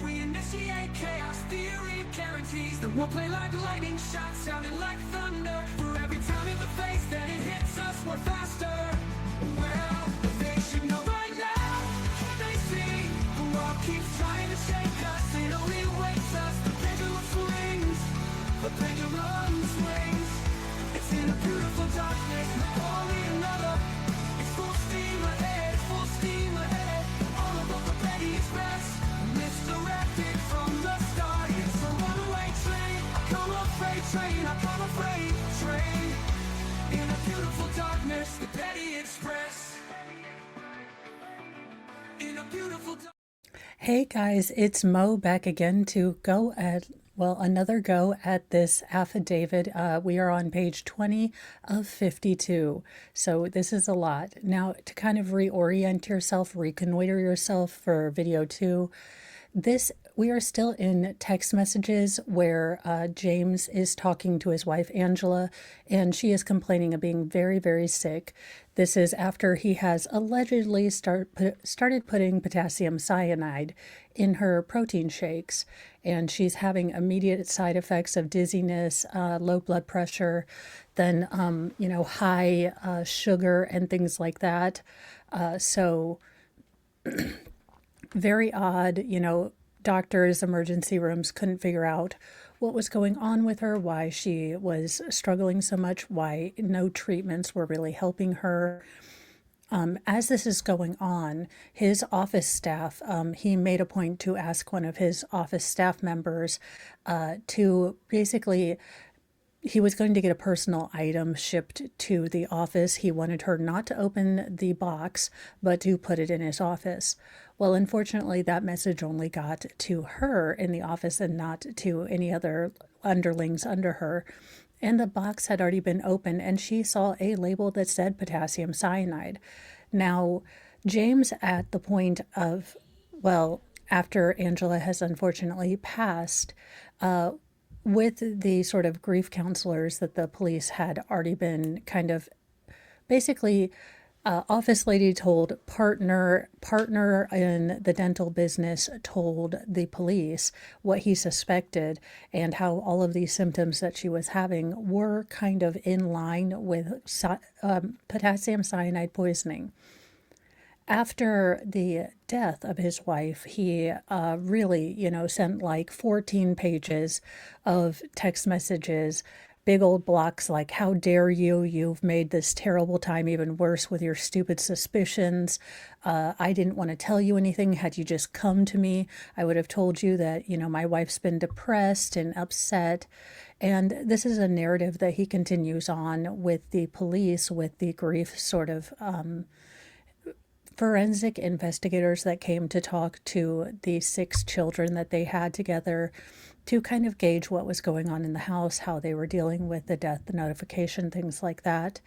we initiate chaos. Theory guarantees that we'll play like lightning shots, sounding like thunder. For every time in the face that it hits us, we're faster. Well, they should know by now. They see the world keeps trying to shake us. It only wakes us. The pendulum swings. The pendulum swings. It's in a beautiful darkness. Napoleon another. It's full steam ahead. Full steam ahead. All about the Petty Express. Misdirected from the start. It's a runaway train. I come a freight train. I come a freight train. In a beautiful darkness, the Petty Express. In a beautiful darkness. Hey guys, it's Mo back again to go at, well, another go at this affidavit. We are on page 20 of 52. So this is a lot. Now, to kind of reorient yourself, reconnoiter yourself for video 2, we are still in text messages where James is talking to his wife Angela, and she is complaining of being very, very sick. This is after he has allegedly started putting potassium cyanide in her protein shakes, and she's having immediate side effects of dizziness, low blood pressure, then high sugar and things like that. So very odd, doctors, emergency rooms couldn't figure out what was going on with her, why she was struggling so much, why no treatments were really helping her. As this is going on, his office staff, he made a point to ask one of his office staff members to basically, he was going to get a personal item shipped to the office. He wanted her not to open the box, but to put it in his office. Well, unfortunately, that message only got to her in the office and not to any other underlings under her. And the box had already been opened, and she saw a label that said potassium cyanide. Now, James, at the point of, well, after Angela has unfortunately passed, with the sort of grief counselors that the police had already been kind of basically office lady told partner in the dental business told the police what he suspected and how all of these symptoms that she was having were kind of in line with potassium cyanide poisoning. After the death of his wife, he really, sent like 14 pages of text messages, big old blocks like, how dare you, you've made this terrible time even worse with your stupid suspicions. I didn't want to tell you anything. Had you just come to me, I would have told you that, my wife's been depressed and upset. And this is a narrative that he continues on with the police, with the grief sort of forensic investigators that came to talk to the 6 children that they had together to kind of gauge what was going on in the house, how they were dealing with the death, the notification, things like that.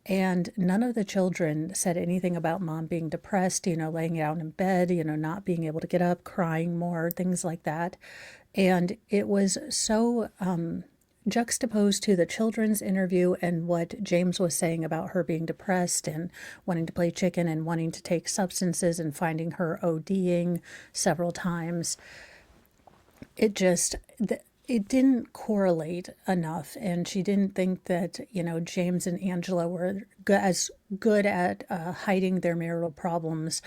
And none of the children said anything about mom being depressed, laying out in bed, not being able to get up, crying more, things like that. And it was so juxtaposed to the children's interview and what James was saying about her being depressed and wanting to play chicken and wanting to take substances and finding her ODing several times. It didn't correlate enough, and she didn't think that, James and Angela were as good at hiding their marital problems,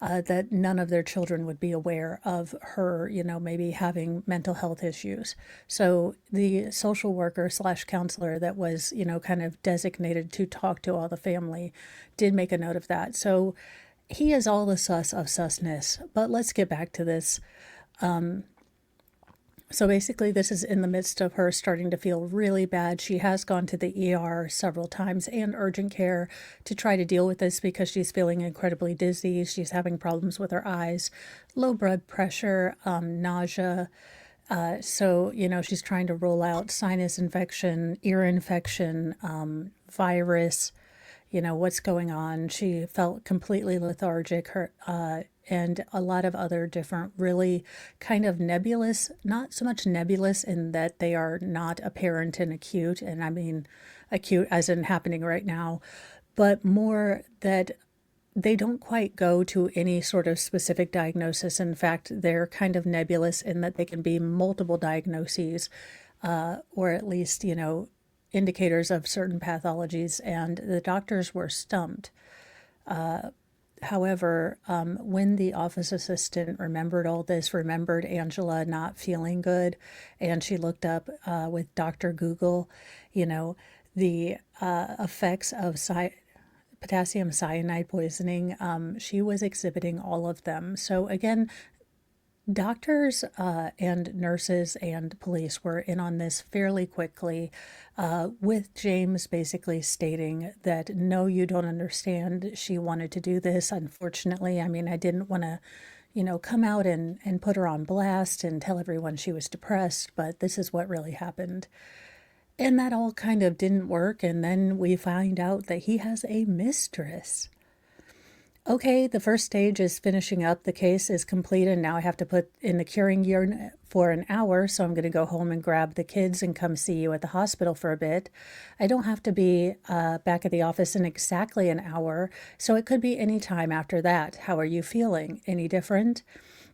that none of their children would be aware of her, maybe having mental health issues. So the social worker / counselor that was, kind of designated to talk to all the family did make a note of that. So he is all the sus of susness. But let's get back to this. So basically, this is in the midst of her starting to feel really bad. She has gone to the ER several times and urgent care to try to deal with this because she's feeling incredibly dizzy. She's having problems with her eyes, low blood pressure, nausea. So, she's trying to rule out sinus infection, ear infection, virus, what's going on. She felt completely lethargic. And a lot of other different really kind of nebulous, not so much nebulous in that they are not apparent and acute, and I mean acute as in happening right now, but more that they don't quite go to any sort of specific diagnosis. In fact, they're kind of nebulous in that they can be multiple diagnoses, or at least, indicators of certain pathologies, and the doctors were stumped. However, when the office assistant remembered all this, remembered Angela not feeling good, and she looked up with Dr. Google, you know, the effects of potassium cyanide poisoning, she was exhibiting all of them. So, again, doctors and nurses and police were in on this fairly quickly, with James basically stating that, no, you don't understand. She wanted to do this. Unfortunately, I mean, I didn't want to, come out and put her on blast and tell everyone she was depressed, but this is what really happened. And that all kind of didn't work. And then we find out that he has a mistress. Okay, the first stage is finishing up. The case is complete, and now I have to put in the curing unit for an hour, so I'm going to go home and grab the kids and come see you at the hospital for a bit. I don't have to be back at the office in exactly an hour, so it could be any time after that. How are you feeling? Any different?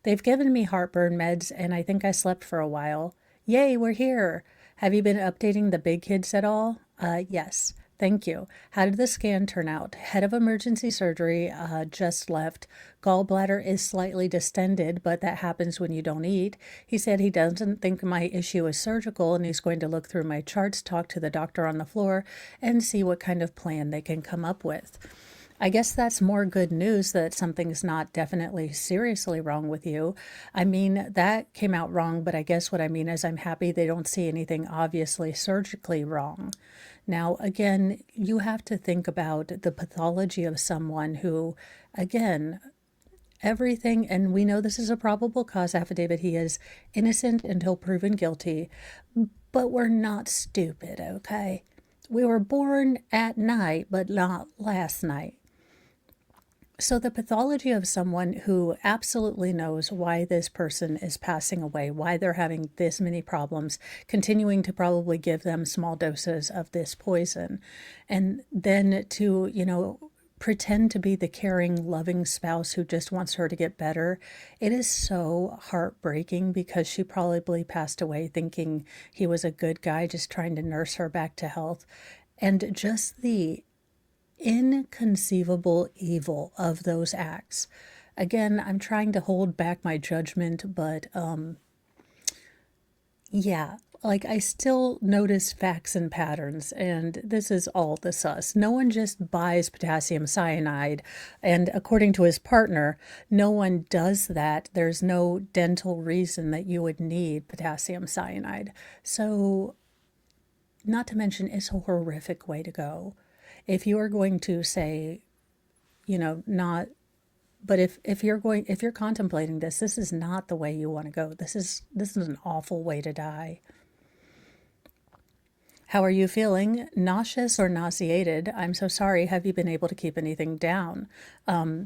They've given me heartburn meds, and I think I slept for a while. Yay, we're here. Have you been updating the big kids at all? Yes. Thank you. How did the scan turn out? Head of emergency surgery just left. Gallbladder is slightly distended, but that happens when you don't eat. He said he doesn't think my issue is surgical, and he's going to look through my charts, talk to the doctor on the floor, and see what kind of plan they can come up with. I guess that's more good news that something's not definitely seriously wrong with you. I mean, that came out wrong, but I guess what I mean is I'm happy they don't see anything obviously surgically wrong. Now, again, you have to think about the pathology of someone who, again, everything, and we know this is a probable cause affidavit, he is innocent until proven guilty, but we're not stupid, okay? We were born at night, but not last night. So the pathology of someone who absolutely knows why this person is passing away, why they're having this many problems, continuing to probably give them small doses of this poison, and then to, pretend to be the caring, loving spouse who just wants her to get better. It is so heartbreaking because she probably passed away thinking he was a good guy, just trying to nurse her back to health. And just the inconceivable evil of those acts. Again, I'm trying to hold back my judgment, but yeah, like I still notice facts and patterns, and this is all the sus. No one just buys potassium cyanide, and according to his partner, no one does that. There's no dental reason that you would need potassium cyanide. So, not to mention, it's a horrific way to go. If you are going to say, not, but if you're contemplating this is not the way you want to go. This is an awful way to die. How are you feeling? Nauseous or nauseated? I'm so sorry. Have you been able to keep anything down?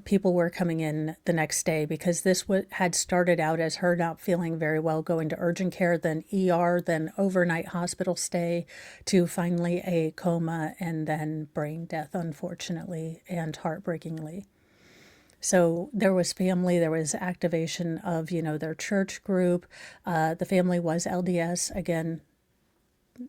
People were coming in the next day because this had started out as her not feeling very well, going to urgent care, then ER, then overnight hospital stay, to finally a coma, and then brain death, unfortunately, and heartbreakingly. So there was family, there was activation of, their church group. The family was LDS, again,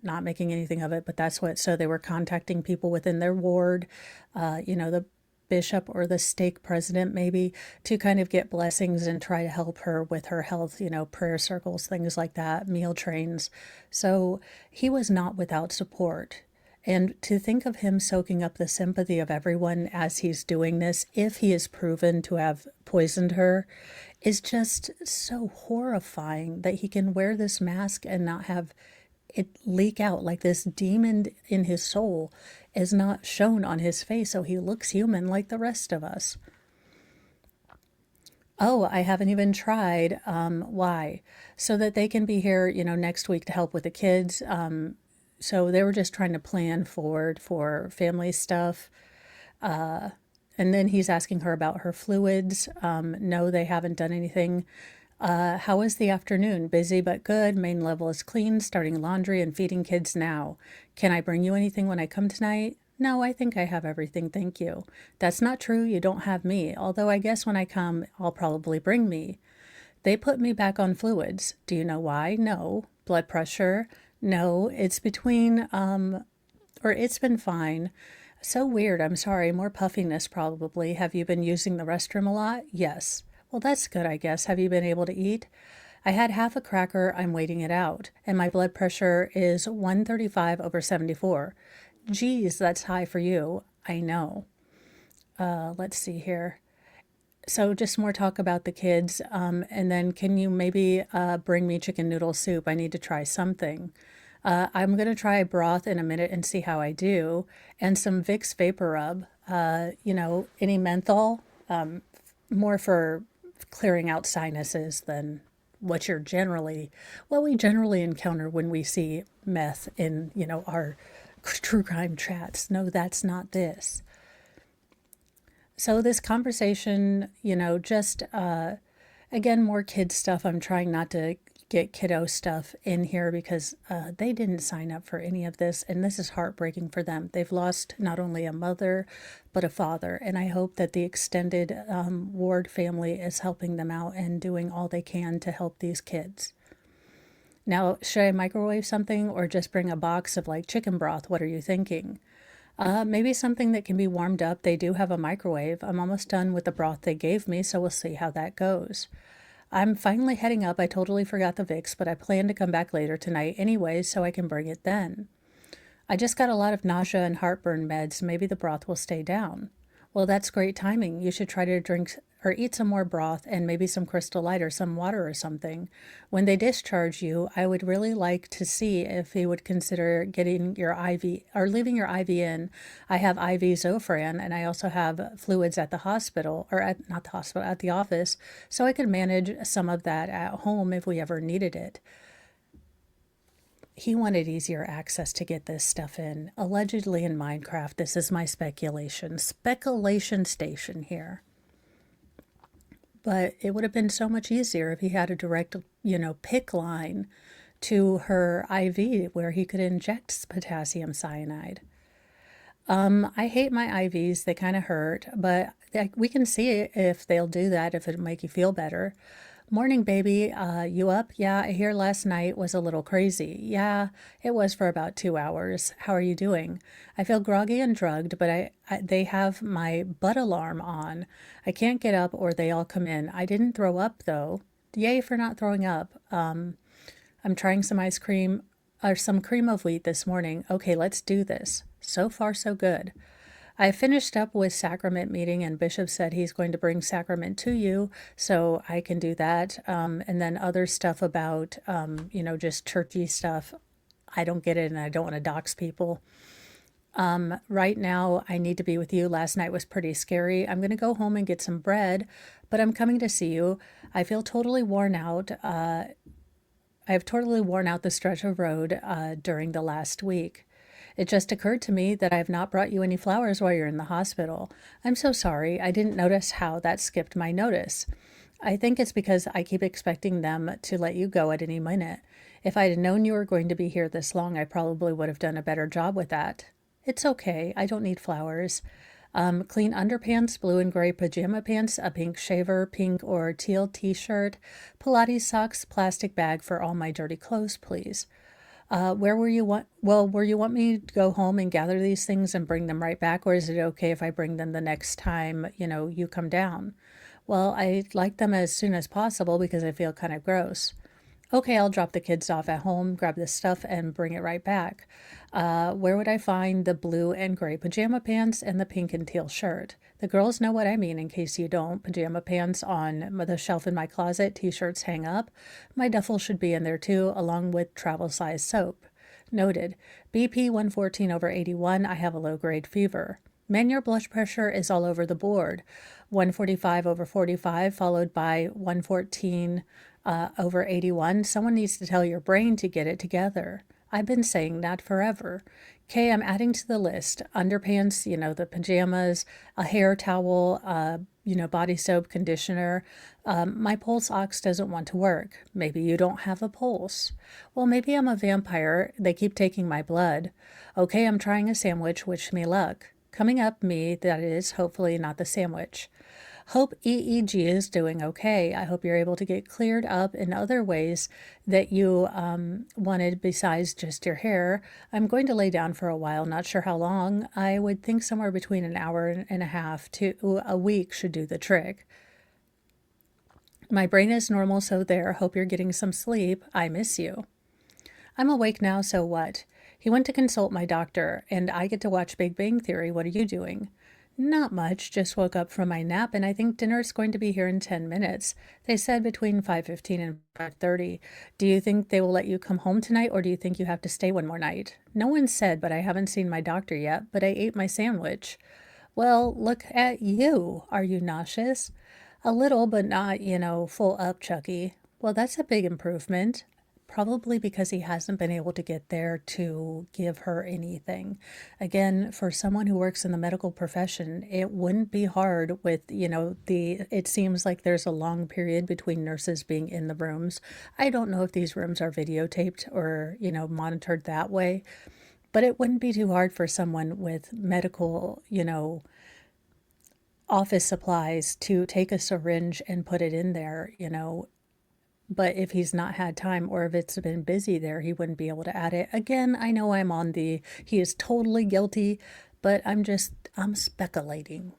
not making anything of it, but that's what, so they were contacting people within their ward, the bishop or the stake president maybe, to kind of get blessings and try to help her with her health, prayer circles, things like that, meal trains. So he was not without support. And to think of him soaking up the sympathy of everyone as he's doing this, if he is proven to have poisoned her, is just so horrifying that he can wear this mask and not have it leak out. Like, this demon in his soul is not shown on his face, so he looks human like the rest of us. Oh, I haven't even tried. Why? So that they can be here, next week to help with the kids. So they were just trying to plan forward for family stuff. And then he's asking her about her fluids. No, they haven't done anything. How was the afternoon? Busy but good. Main level is clean. Starting laundry and feeding kids now. Can I bring you anything when I come tonight? No, I think I have everything, thank you. That's not true, you don't have me, although I guess when I come, I'll probably bring me. They put me back on fluids. Do you know why? No. Blood pressure? No. It's been fine. So weird, I'm sorry. More puffiness probably. Have you been using the restroom a lot? Yes. Well, that's good, I guess. Have you been able to eat? I had half a cracker, I'm waiting it out, and my blood pressure is 135 over 74. Geez, that's high for you. I know. Let's see here. So just more talk about the kids, and then can you maybe bring me chicken noodle soup? I need to try something. I'm going to try broth in a minute and see how I do, and some Vicks Vapor Rub. Any menthol, more for clearing out sinuses than what we generally encounter when we see meth in, our true crime chats. No, that's not this. So this conversation, just again, more kid stuff. I'm trying not to get kiddo stuff in here because they didn't sign up for any of this, and this is heartbreaking for them. They've lost not only a mother, but a father, and I hope that the extended Ward family is helping them out and doing all they can to help these kids. Now, should I microwave something or just bring a box of like chicken broth? What are you thinking? Maybe something that can be warmed up. They do have a microwave. I'm almost done with the broth they gave me, so we'll see how that goes. I'm finally heading up. I totally forgot the Vicks, but I plan to come back later tonight anyway, so I can bring it then. I just got a lot of nausea and heartburn meds. Maybe the broth will stay down. Well, that's great timing. You should try to drink or eat some more broth and maybe some Crystal Light or some water or something. When they discharge you, I would really like to see if you would consider getting your IV or leaving your IV in. I have IV Zofran and I also have fluids at the hospital or at not the hospital, at the office, so I could manage some of that at home if we ever needed it. He wanted easier access to get this stuff in. Allegedly in Minecraft, this is my speculation. Speculation station here. But it would have been so much easier if he had a direct, PIC line to her IV where he could inject potassium cyanide. I hate my IVs. They kind of hurt, but we can see if they'll do that, if it'll make you feel better. Morning, baby. You up? Yeah, I hear last night was a little crazy. Yeah, it was for about 2 hours. How are you doing? I feel groggy and drugged, but they have my butt alarm on. I can't get up or they all come in. I didn't throw up though. Yay for not throwing up. I'm trying some ice cream or some cream of wheat this morning. Okay, let's do this. So far, so good. I finished up with sacrament meeting and Bishop said he's going to bring sacrament to you, so I can do that. And then other stuff about, just churchy stuff. I don't get it and I don't want to dox people. Right now, I need to be with you. Last night was pretty scary. I'm going to go home and get some bread, but I'm coming to see you. I feel totally worn out. I have totally worn out the stretch of road during the last week. It just occurred to me that I have not brought you any flowers while you're in the hospital. I'm so sorry. I didn't notice how that skipped my notice. I think it's because I keep expecting them to let you go at any minute. If I had known you were going to be here this long, I probably would have done a better job with that. It's okay. I don't need flowers. Clean underpants, blue and gray pajama pants, a pink shaver, pink or teal t-shirt, Pilates socks, plastic bag for all my dirty clothes, please. Where you want me to go home and gather these things and bring them right back, or is it okay if I bring them the next time, you come down? Well, I'd like them as soon as possible because I feel kind of gross. Okay, I'll drop the kids off at home, grab the stuff, and bring it right back. Where would I find the blue and gray pajama pants and the pink and teal shirt? The girls know what I mean in case you don't. Pajama pants on the shelf in my closet, t-shirts hang up. My duffel should be in there too, along with travel size soap. Noted. BP 114 over 81, I have a low-grade fever. Man, your blood pressure is all over the board. 145 over 45, followed by 114 over 81. Someone needs to tell your brain to get it together. I've been saying that forever. I'm adding to the list. Underpants, the pajamas, a hair towel, body soap, conditioner. My pulse ox doesn't want to work. Maybe you don't have a pulse. Well, maybe I'm a vampire. They keep taking my blood. Okay, I'm trying a sandwich. Wish me luck. Coming up, me, that is, hopefully not the sandwich. Hope EEG is doing okay. I hope you're able to get cleared up in other ways that you wanted besides just your hair. I'm going to lay down for a while, not sure how long. I would think somewhere between an hour and a half to a week should do the trick. My brain is normal, so there. Hope you're getting some sleep. I miss you. I'm awake now, so what? He went to consult my doctor, and I get to watch Big Bang Theory. What are you doing? Not much, just woke up from my nap and I think dinner's going to be here in 10 minutes. They said between 5:15 and 5:30. Do you think they will let you come home tonight or do you think you have to stay one more night? No one said, but I haven't seen my doctor yet, but I ate my sandwich. Well, look at you. Are you nauseous? A little, but not, full up, Chucky. Well, that's a big improvement. Probably because he hasn't been able to get there to give her anything. Again, for someone who works in the medical profession, it wouldn't be hard with, it seems like there's a long period between nurses being in the rooms. I don't know if these rooms are videotaped or, monitored that way, but it wouldn't be too hard for someone with medical, office supplies to take a syringe and put it in there, but if he's not had time or if it's been busy there, he wouldn't be able to add it. Again, I know he is totally guilty, but I'm speculating.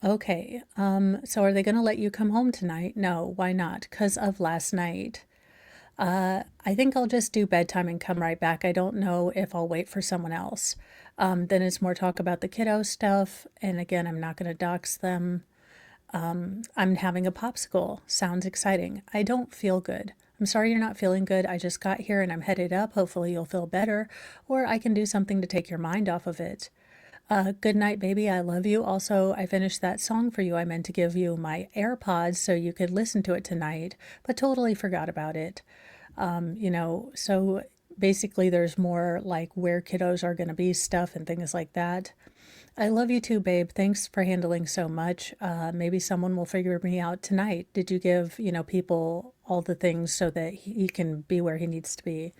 Okay, so are they going to let you come home tonight? No, why not? Because of last night. I think I'll just do bedtime and come right back. I don't know if I'll wait for someone else. Then it's more talk about the kiddo stuff. And again, I'm not going to dox them. I'm having a popsicle. Sounds exciting. I don't feel good. I'm sorry you're not feeling good. I just got here and I'm headed up. Hopefully you'll feel better, or I can do something to take your mind off of it. Good night, baby. I love you. Also, I finished that song for you. I meant to give you my AirPods so you could listen to it tonight, but totally forgot about it. So basically there's more like where kiddos are going to be stuff and things like that. I love you too, babe. Thanks for handling so much. Maybe someone will figure me out tonight. Did you give, people all the things so that he can be where he needs to be?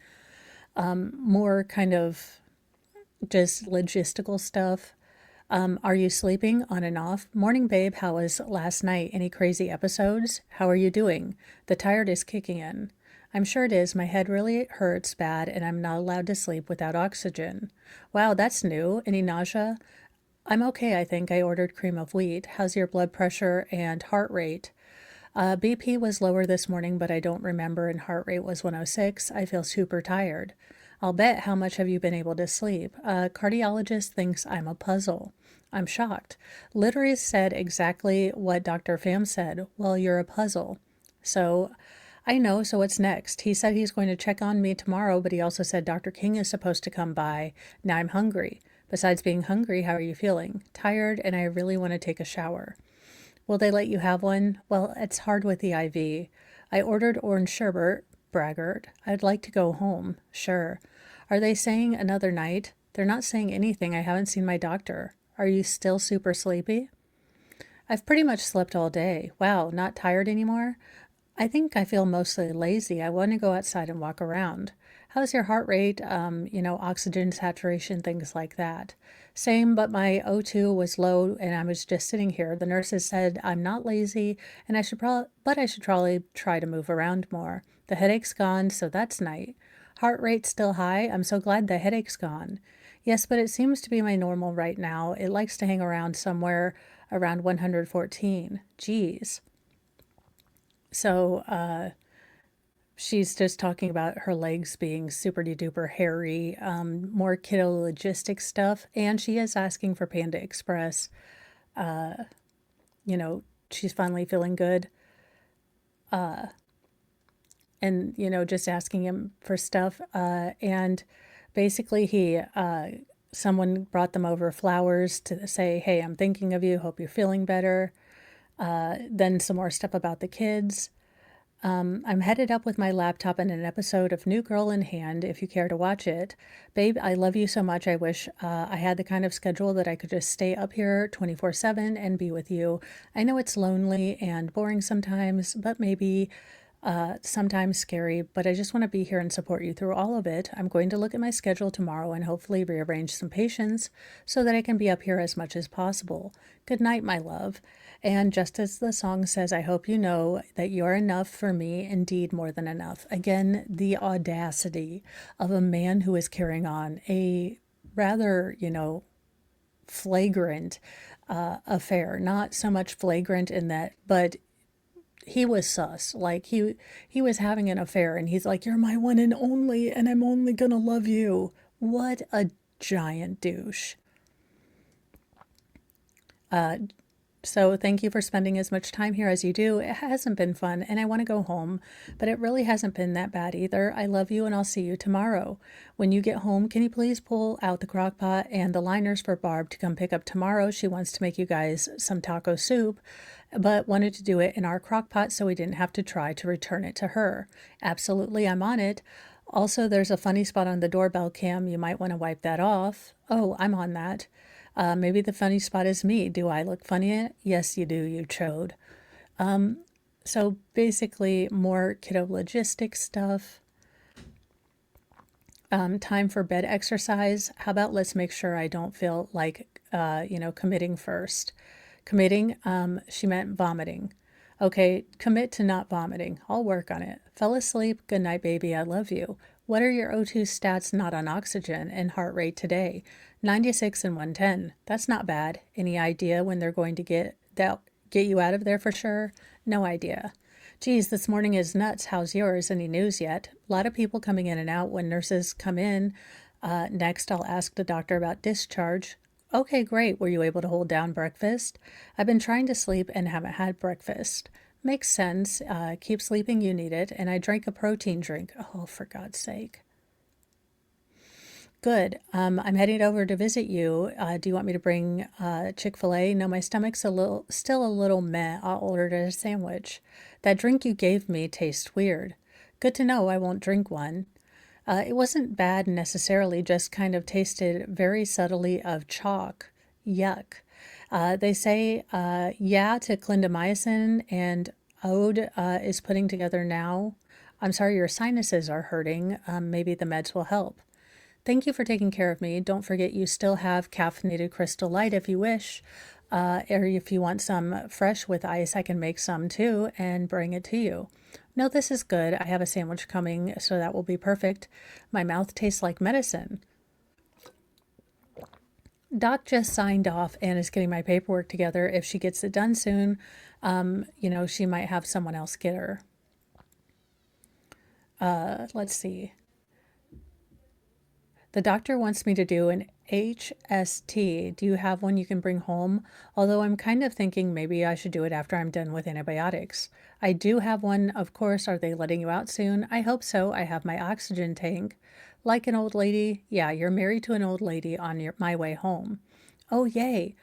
More kind of just logistical stuff. Are you sleeping on and off? Morning, babe. How was last night? Any crazy episodes? How are you doing? The tired is kicking in. I'm sure it is. My head really hurts bad and I'm not allowed to sleep without oxygen. Wow, that's new. Any nausea? I'm okay, I think. I ordered cream of wheat. How's your blood pressure and heart rate? BP was lower this morning, but I don't remember, and heart rate was 106. I feel super tired. I'll bet. How much have you been able to sleep? Cardiologist thinks I'm a puzzle. I'm shocked. Literally said exactly what Dr. Pham said. Well, you're a puzzle. So I know, so what's next? He said he's going to check on me tomorrow, but he also said Dr. King is supposed to come by. Now I'm hungry. Besides being hungry, how are you feeling? Tired, and I really want to take a shower. Will they let you have one? Well, it's hard with the IV. I ordered orange sherbet, braggart. I'd like to go home. Sure. Are they saying another night? They're not saying anything. I haven't seen my doctor. Are you still super sleepy? I've pretty much slept all day. Wow, not tired anymore? I think I feel mostly lazy. I want to go outside and walk around. How's your heart rate, oxygen saturation, things like that? Same, but my O2 was low and I was just sitting here. The nurses said I'm not lazy and I should probably try to move around more. The headache's gone, so that's nice. Heart rate still high. I'm so glad the headache's gone. Yes, but it seems to be my normal right now. It likes to hang around somewhere around 114. Geez. So she's just talking about her legs being super duper hairy, more kiddo logistics stuff, and she is asking for Panda Express. She's finally feeling good. And, just asking him for stuff. And basically someone brought them over flowers to say, hey, I'm thinking of you. Hope you're feeling better. Then some more stuff about the kids. I'm headed up with my laptop and an episode of New Girl in hand if you care to watch it. Babe, I love you so much. I wish I had the kind of schedule that I could just stay up here 24/7 and be with you. I know it's lonely and boring sometimes, but maybe sometimes scary, but I just want to be here and support you through all of it. I'm going to look at my schedule tomorrow and hopefully rearrange some patients so that I can be up here as much as possible. Good night, my love. And just as the song says, I hope you know that you're enough for me, indeed more than enough. Again, the audacity of a man who is carrying on a rather, flagrant affair. Not so much flagrant in that, but he was sus. Like he was having an affair and he's like, you're my one and only, and I'm only gonna love you. What a giant douche. So thank you for spending as much time here as you do. It hasn't been fun and I want to go home, but it really hasn't been that bad either. I love you and I'll see you tomorrow. When you get home, can you please pull out the crock pot and the liners for Barb to come pick up tomorrow? She wants to make you guys some taco soup, but wanted to do it in our crock pot so we didn't have to try to return it to her. Absolutely, I'm on it. Also, there's a funny spot on the doorbell cam. You might want to wipe that off. Oh, I'm on that. Maybe the funny spot is me. Do I look funny? Yes, you do, you chode. So basically, more kiddo logistics stuff. Time for bed exercise. How about let's make sure I don't feel like, committing first. Committing, she meant vomiting. Okay, commit to not vomiting. I'll work on it. Fell asleep. Good night, baby. I love you. What are your O2 stats not on oxygen and heart rate today? 96 and 110. That's not bad. Any idea when they're going to get you out of there for sure? No idea. Geez, this morning is nuts. How's yours? Any news yet? A lot of people coming in and out when nurses come in. Next, I'll ask the doctor about discharge. Okay, great. Were you able to hold down breakfast? I've been trying to sleep and haven't had breakfast. Makes sense. Keep sleeping, you need it. And I drank a protein drink. Oh, for God's sake. Good. I'm heading over to visit you. Do you want me to bring Chick-fil-A? No, my stomach's still a little meh. I'll order a sandwich. That drink you gave me tastes weird. Good to know. I won't drink one. It wasn't bad necessarily, just kind of tasted very subtly of chalk. Yuck. They say, yeah, to clindamycin, and Ode is putting together now. I'm sorry, your sinuses are hurting. Maybe the meds will help. Thank you for taking care of me. Don't forget you still have caffeinated Crystal Light if you wish. Or if you want some fresh with ice, I can make some too and bring it to you. No, this is good. I have a sandwich coming, so that will be perfect. My mouth tastes like medicine. Doc just signed off and is getting my paperwork together. If she gets it done soon, she might have someone else get her. Let's see. The doctor wants me to do an HST. Do you have one you can bring home? Although I'm kind of thinking maybe I should do it after I'm done with antibiotics. I do have one, of course. Are they letting you out soon? I hope so. I have my oxygen tank. Like an old lady? Yeah, you're married to an old lady on my way home. Oh, yay.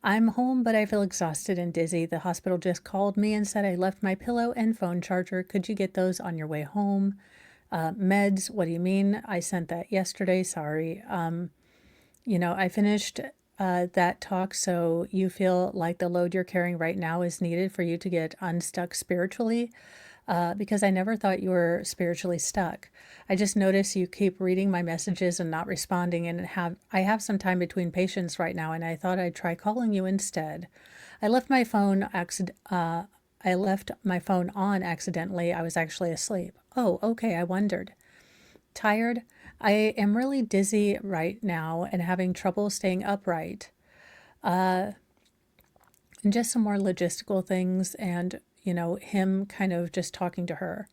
I'm home, but I feel exhausted and dizzy. The hospital just called me and said I left my pillow and phone charger. Could you get those on your way home? Meds, what do you mean? I sent that yesterday. Sorry. I finished that talk, so you feel like the load you're carrying right now is needed for you to get unstuck spiritually? Because I never thought you were spiritually stuck. I just noticed you keep reading my messages and not responding, and I have some time between patients right now, and I thought I'd try calling you instead. I left my phone on accidentally. I was actually asleep. Oh, okay, I wondered. Tired? I am really dizzy right now and having trouble staying upright. And just some more logistical things and, him kind of just talking to her.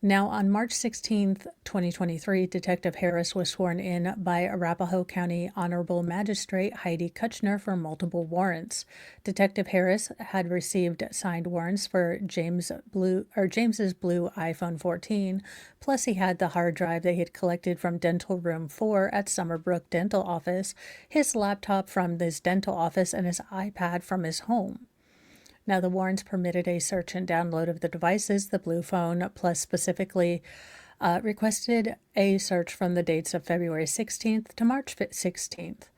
Now, on March 16th, 2023, Detective Harris was sworn in by Arapahoe County Honorable Magistrate Heidi Kutchner for multiple warrants. Detective Harris had received signed warrants for James's blue iPhone 14, plus he had the hard drive they had collected from Dental Room 4 at Summerbrook Dental Office, his laptop from this dental office, and his iPad from his home. Now, the warrants permitted a search and download of the devices, the blue phone, plus specifically requested a search from the dates of February 16th to March 16th.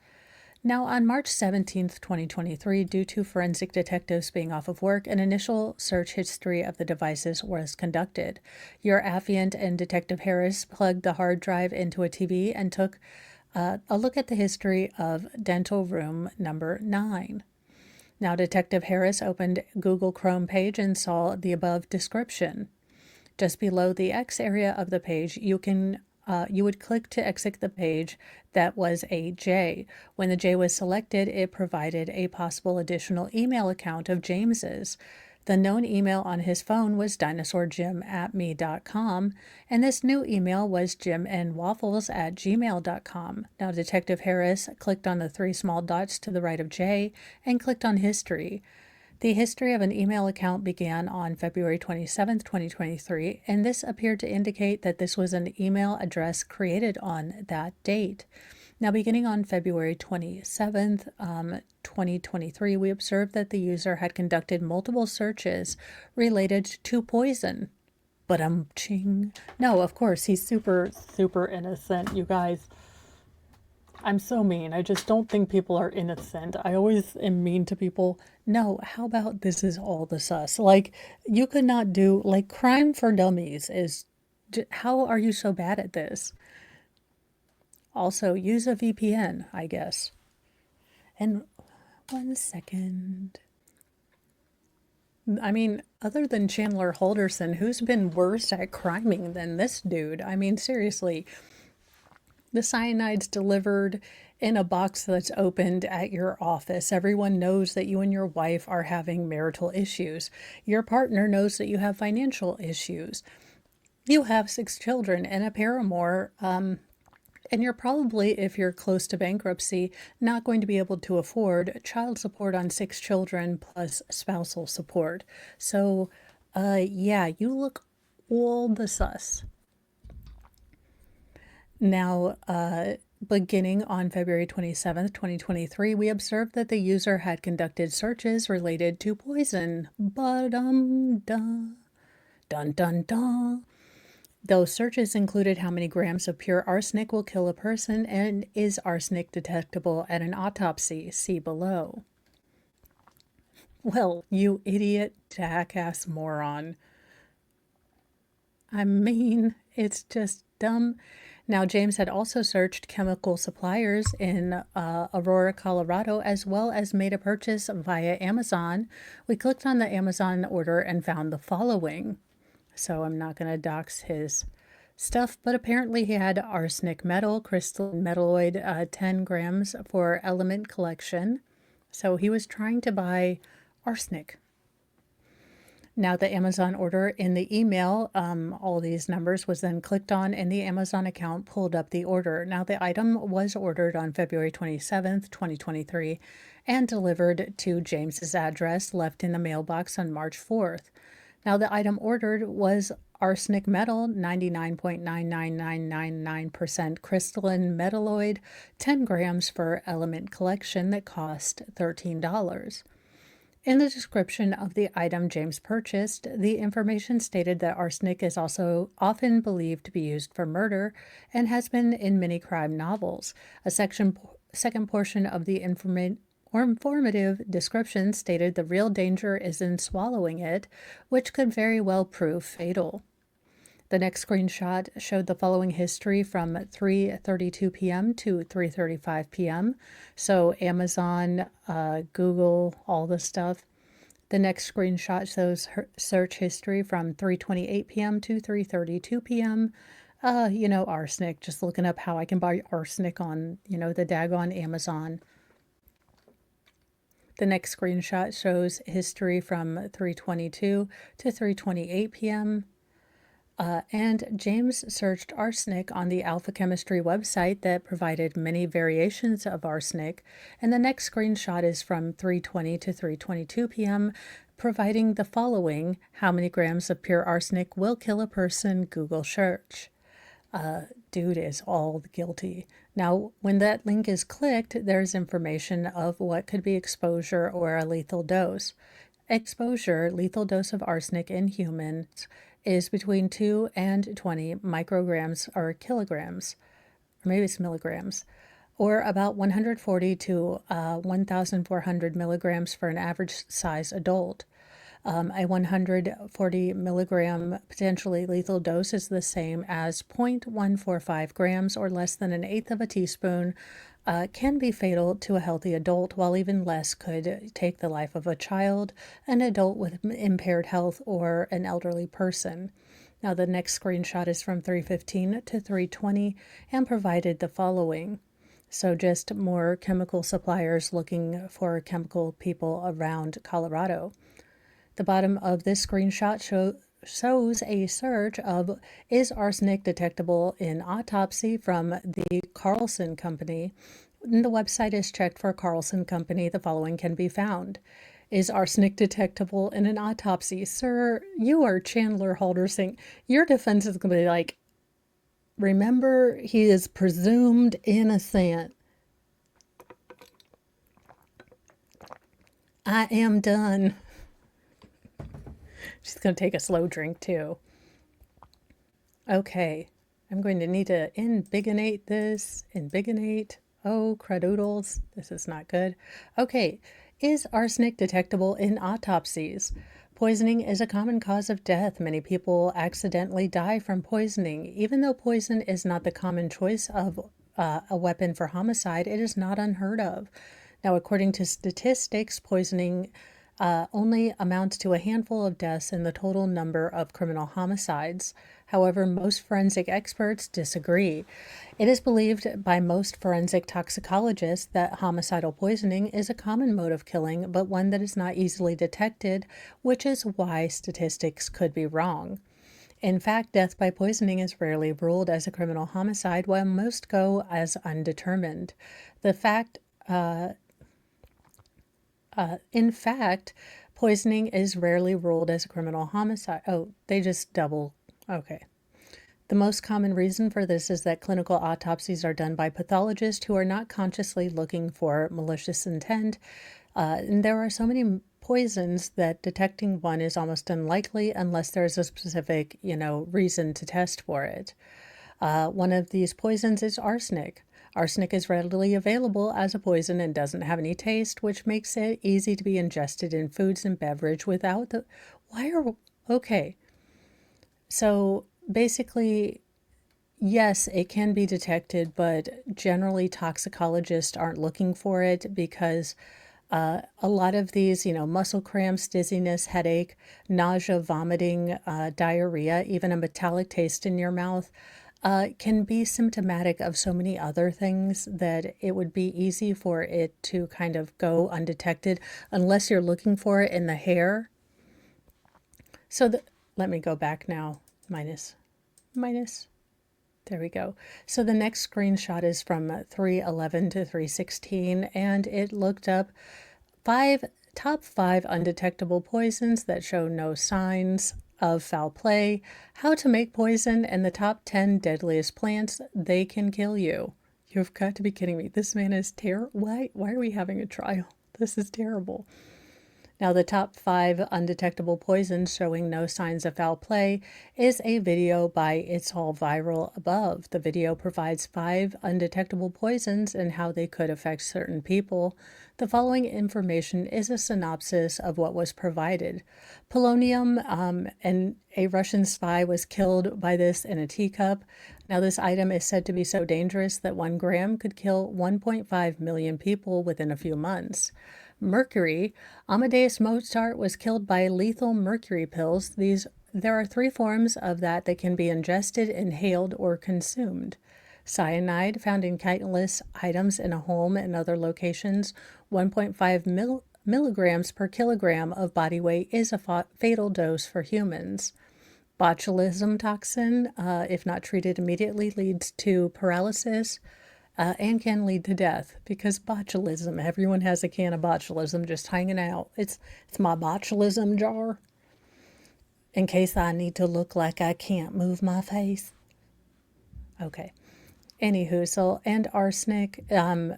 Now, on March 17th, 2023, due to forensic detectives being off of work, an initial search history of the devices was conducted. Your affiant and Detective Harris plugged the hard drive into a TV and took a look at the history of dental room number 9. Now, Detective Harris opened Google Chrome page and saw the above description. Just below the X area of the page, you would click to exit the page that was a J. When the J was selected, it provided a possible additional email account of James's. The known email on his phone was dinosaurjim@me.com, and this new email was jimandwaffles@gmail.com. Now, Detective Harris clicked on the 3 small dots to the right of J and clicked on History. The history of an email account began on February 27th, 2023, and this appeared to indicate that this was an email address created on that date. Now, beginning on February 27th, 2023, we observed that the user had conducted multiple searches related to poison. But ching. No, of course, he's super, super innocent, you guys. I'm so mean. I just don't think people are innocent. I always am mean to people. No, how about this is all the sus? Like, you could not do, like, crime for dummies is, how are you so bad at this? Also, use a VPN, I guess. And 1 second. I mean, other than Chandler Halderson, who's been worse at criming than this dude? I mean, seriously. The cyanide's delivered in a box that's opened at your office. Everyone knows that you and your wife are having marital issues. Your partner knows that you have financial issues. You have 6 children and a paramour, and you're probably, if you're close to bankruptcy, not going to be able to afford child support on 6 children plus spousal support. So, yeah, you look all the sus. Now, beginning on February 27th, 2023, we observed that the user had conducted searches related to poison. Dun dun dun. Those searches included how many grams of pure arsenic will kill a person and is arsenic detectable at an autopsy. See below. Well, you idiot, jackass moron. I mean, it's just dumb. Now, James had also searched chemical suppliers in Aurora, Colorado, as well as made a purchase via Amazon. We clicked on the Amazon order and found the following. So I'm not going to dox his stuff, but apparently he had arsenic metal, crystalline metalloid, 10 grams for element collection. So he was trying to buy arsenic. Now, the Amazon order in the email, all these numbers was then clicked on and the Amazon account pulled up the order. Now, the item was ordered on February 27th, 2023 and delivered to James's address left in the mailbox on March 4th. Now, the item ordered was arsenic metal, 99.99999% crystalline metalloid, 10 grams for element collection that cost $13. In the description of the item James purchased, the information stated that arsenic is also often believed to be used for murder and has been in many crime novels. A second portion of the informative description stated the real danger is in swallowing it, which could very well prove fatal. The next screenshot showed the following history from 3:32 p.m. to 3:35 p.m. So Amazon, Google, all the stuff. The next screenshot shows search history from 3:28 p.m. to 3:32 p.m. Arsenic, just looking up how I can buy arsenic on, the daggone Amazon. The next screenshot shows history from 3:22 to 3:28 p.m. And James searched arsenic on the Alpha Chemistry website that provided many variations of arsenic. And the next screenshot is from 3:20 to 3:22 p.m., providing the following: how many grams of pure arsenic will kill a person? Google search. Dude is all guilty. Now, when that link is clicked, there's information of what could be exposure or a lethal dose. Exposure, lethal dose of arsenic in humans, is between 2 and 20 micrograms or kilograms, or maybe it's milligrams, or about 140 to 1,400 milligrams for an average size adult. A 140 milligram potentially lethal dose is the same as 0.145 grams, or less than an eighth of a teaspoon, can be fatal to a healthy adult, while even less could take the life of a child, an adult with impaired health, or an elderly person. Now, the next screenshot is from 315 to 320 and provided the following. So just more chemical suppliers looking for chemical people around Colorado. The bottom of this screenshot shows a search of "Is arsenic detectable in autopsy?" from the Carlson Company. And the website is checked for Carlson Company. The following can be found. Is arsenic detectable in an autopsy? Sir, you are Chandler Haldersink. Your defense is going to be like, remember, he is presumed innocent. I am done. She's going to take a slow drink too. Okay, I'm going to need to inbigonate this. Inbigonate. Oh, cradoodles. This is not good. Okay, is arsenic detectable in autopsies? Poisoning is a common cause of death. Many people accidentally die from poisoning. Even though poison is not the common choice of a weapon for homicide, it is not unheard of. Now, according to statistics, poisoning only amounts to a handful of deaths in the total number of criminal homicides. However, most forensic experts disagree. It is believed by most forensic toxicologists that homicidal poisoning is a common mode of killing, but one that is not easily detected, which is why statistics could be wrong. In fact, death by poisoning is rarely ruled as a criminal homicide, while most go as undetermined. In fact, poisoning is rarely ruled as a criminal homicide. Oh, they just double. Okay. The most common reason for this is that clinical autopsies are done by pathologists who are not consciously looking for malicious intent. And there are so many poisons that detecting one is almost unlikely unless there's a specific, reason to test for it. One of these poisons is arsenic. Arsenic is readily available as a poison and doesn't have any taste, which makes it easy to be ingested in foods and beverage without the... Okay. So basically, yes, it can be detected, but generally toxicologists aren't looking for it because a lot of these, muscle cramps, dizziness, headache, nausea, vomiting, diarrhea, even a metallic taste in your mouth, can be symptomatic of so many other things that it would be easy for it to kind of go undetected unless you're looking for it in the hair. So let me go back now. Minus. There we go. So the next screenshot is from 311 to 316, and it looked up top 5 undetectable poisons that show no signs of foul play, how to make poison, and the top 10 deadliest plants they can kill you. You've got to be kidding me. This man is terrible. Why are we having a trial? This is terrible. Now, the top 5 undetectable poisons showing no signs of foul play is a video by It's All Viral above. The video provides 5 undetectable poisons and how they could affect certain people. The following information is a synopsis of what was provided. Polonium, and a Russian spy was killed by this in a teacup. Now, this item is said to be so dangerous that 1 gram could kill 1.5 million people within a few months. Mercury. Amadeus Mozart was killed by lethal mercury pills. There are 3 forms of that can be ingested, inhaled, or consumed. Cyanide, found in countless items in a home and other locations. 1.5 milligrams per kilogram of body weight is a fatal dose for humans. Botulism toxin, if not treated immediately, leads to paralysis, and can lead to death, because botulism, everyone has a can of botulism just hanging out. It's my botulism jar in case I need to look like I can't move my face. Okay. Anywho, and arsenic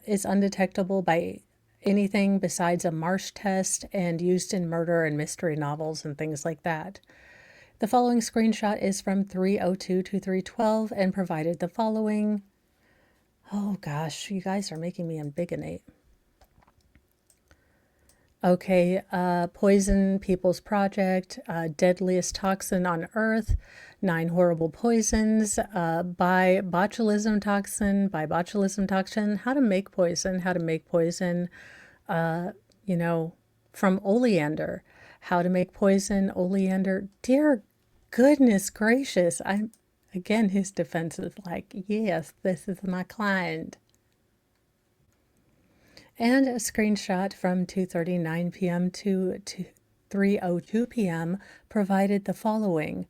is undetectable by anything besides a Marsh test and used in murder and mystery novels and things like that. The following screenshot is from 302-2312 and provided the following. Oh gosh, you guys are making me ambigonate. Okay, Poison People's Project, Deadliest Toxin on Earth, 9 Horrible Poisons, by botulism toxin, how to make poison, from oleander, how to make poison, oleander. Dear goodness gracious, again, his defense is like, yes, this is my client. And a screenshot from 2:39 p.m. to 3:02 p.m. provided the following.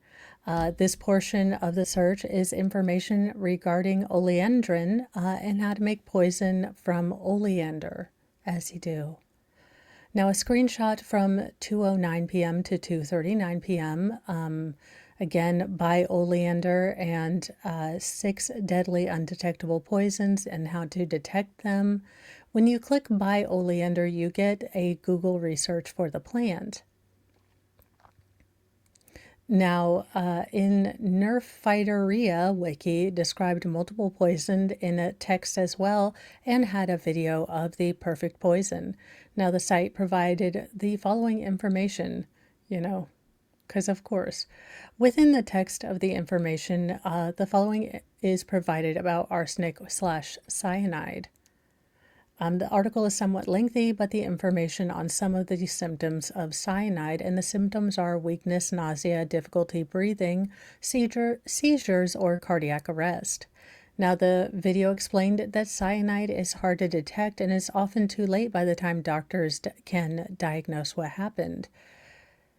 This portion of the search is information regarding oleandrin and how to make poison from oleander, as you do. Now, a screenshot from 2:09 p.m. to 2:39 p.m. Again, by oleander and 6 deadly undetectable poisons and how to detect them. When you click by oleander, you get a Google research for the plant. Now, in Nerfighteria wiki, described multiple poison in a text as well and had a video of the perfect poison. Now, the site provided the following information, because of course. Within the text of the information, the following is provided about arsenic/cyanide. The article is somewhat lengthy, but the information on some of the symptoms of cyanide, and the symptoms are weakness, nausea, difficulty breathing, seizures, or cardiac arrest. Now, the video explained that cyanide is hard to detect and is often too late by the time doctors can diagnose what happened.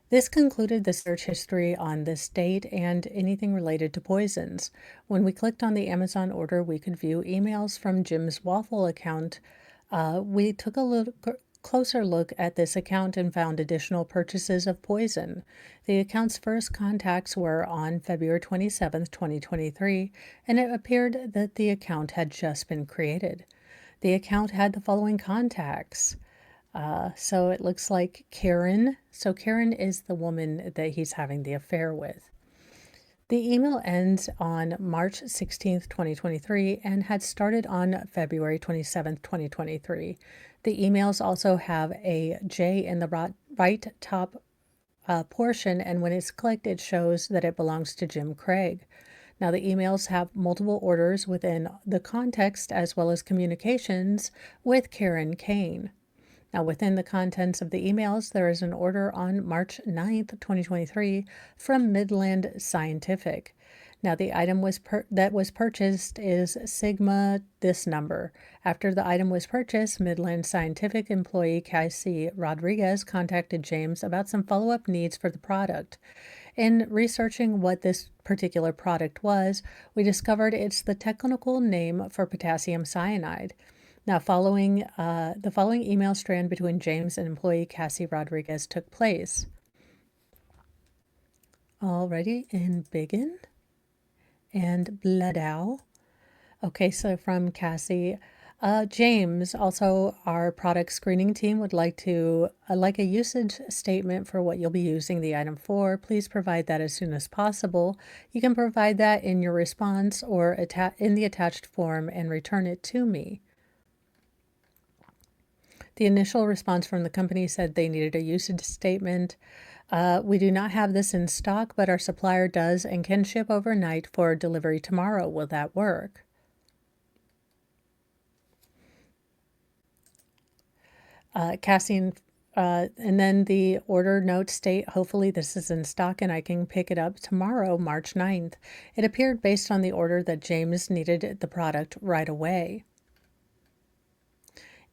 This concluded the search history on this date and anything related to poisons. When we clicked on the Amazon order, we could view emails from Jim's Waffle account. We took a closer look at this account and found additional purchases of poison. The account's first contacts were on February 27th, 2023, and it appeared that the account had just been created. The account had the following contacts. So it looks like Karen. So Karen is the woman that he's having the affair with. The email ends on March 16th, 2023, and had started on February 27th, 2023. The emails also have a J in the right top portion, and when it's clicked, it shows that it belongs to Jim Craig. Now, the emails have multiple orders within the context as well as communications with Karen Kane. Now, within the contents of the emails, there is an order on March 9th, 2023 from Midland Scientific. Now, the item that was purchased is Sigma this number. After the item was purchased, Midland Scientific employee Cassie Rodriguez contacted James about some follow-up needs for the product. In researching what this particular product was, we discovered it's the technical name for potassium cyanide. Now, the following email strand between James and employee Cassie Rodriguez took place. Alrighty, in Biggin and Bladow. Okay, so from Cassie. James, also our product screening team, would like a usage statement for what you'll be using the item for. Please provide that as soon as possible. You can provide that in your response or in the attached form and return it to me. The initial response from the company said they needed a usage statement. We do not have this in stock, but our supplier does and can ship overnight for delivery tomorrow. Will that work? Cassie, and then the order notes state, hopefully this is in stock and I can pick it up tomorrow, March 9th. It appeared based on the order that James needed the product right away.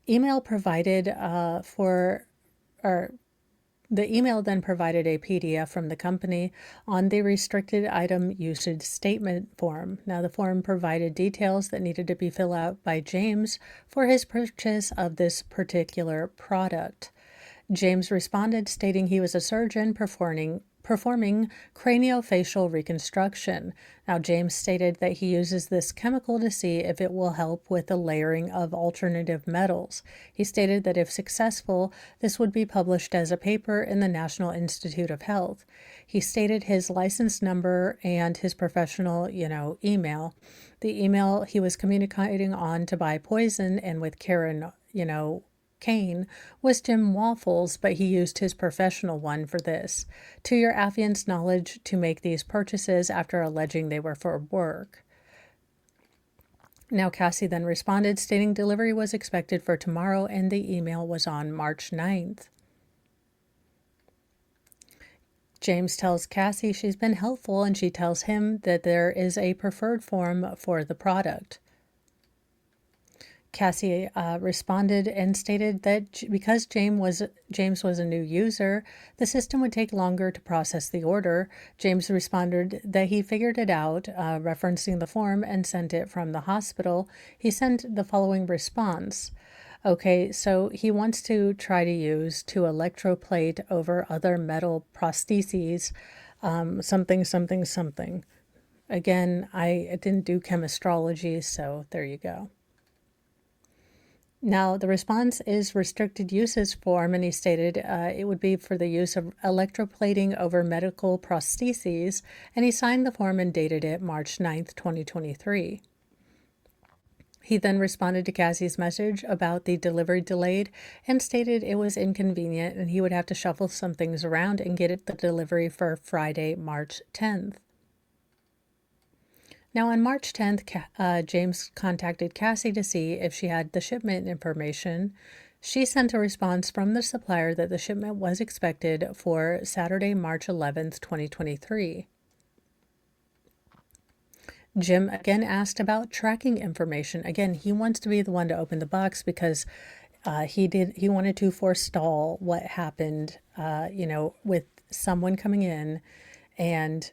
Email provided the email then provided a PDF from the company on the restricted item usage statement form. Now, the form provided details that needed to be filled out by James for his purchase of this particular product. James responded stating he was a surgeon performing performing craniofacial reconstruction. Now, James stated that he uses this chemical to see if it will help with the layering of alternative metals. He stated that if successful, this would be published as a paper in the National Institute of Health. He stated his license number and his professional, email. The email he was communicating on to buy poison and with Karen, Kane was Jim Waffles, but he used his professional one for this. To your affiant's knowledge to make these purchases after alleging they were for work. Now, Cassie then responded, stating delivery was expected for tomorrow, and the email was on March 9th. James tells Cassie she's been helpful, and she tells him that there is a preferred form for the product. Cassie responded and stated that because James was a new user, the system would take longer to process the order. James responded that he figured it out, referencing the form, and sent it from the hospital. He sent the following response. Okay, so he wants to try to use to electroplate over other metal prostheses, something. Again, I didn't do chemistrology, so there you go. Now, the response is restricted uses form, and he stated it would be for the use of electroplating over medical prostheses, and he signed the form and dated it March 9th, 2023. He then responded to Cassie's message about the delivery delayed and stated it was inconvenient and he would have to shuffle some things around and get it the delivery for Friday, March 10th. Now, on March 10th, James contacted Cassie to see if she had the shipment information. She sent a response from the supplier that the shipment was expected for Saturday, March 11th, 2023. Jim again asked about tracking information. Again, he wants to be the one to open the box because he wanted to forestall what happened, with someone coming in and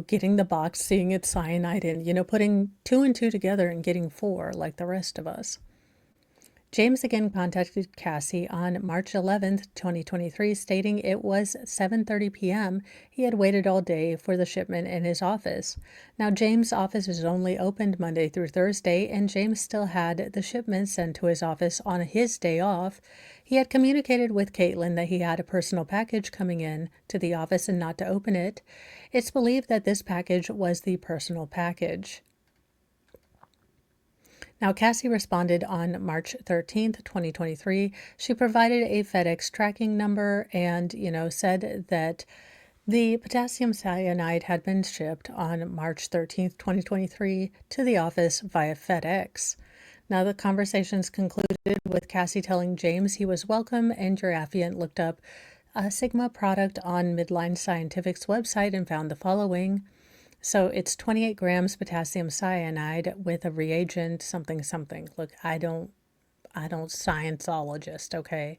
getting the box, seeing it's cyanide in, putting 2 and 2 together and getting 4 like the rest of us. James again contacted Cassie on March 11th, 2023, stating it was 7:30 p.m. He had waited all day for the shipment in his office. Now, James' office is only opened Monday through Thursday, and James still had the shipment sent to his office on his day off. He had communicated with Caitlin that he had a personal package coming in to the office and not to open it. It's believed that this package was the personal package. Now, Cassie responded on March 13th, 2023. She provided a FedEx tracking number and, said that the potassium cyanide had been shipped on March 13th, 2023 to the office via FedEx. Now, the conversations concluded with Cassie telling James he was welcome, and your affiant looked up a Sigma product on Midline Scientific's website and found the following. So it's 28 grams potassium cyanide with a reagent something. Look, I don't scienceologist, okay?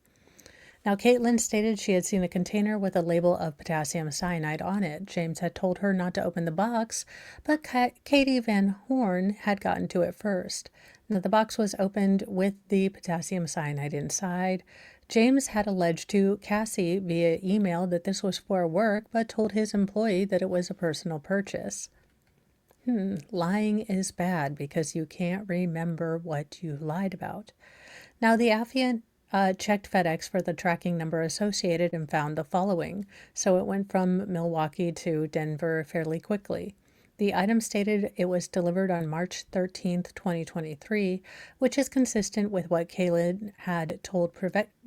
Now, Caitlin stated she had seen a container with a label of potassium cyanide on it. James had told her not to open the box, but Katie Van Horn had gotten to it first. Now, the box was opened with the potassium cyanide inside. James had alleged to Cassie via email that this was for work, but told his employee that it was a personal purchase. Lying is bad because you can't remember what you lied about. Now, the affiant checked FedEx for the tracking number associated and found the following. So it went from Milwaukee to Denver fairly quickly. The item stated it was delivered on March 13th, 2023, which is consistent with what Caleb had told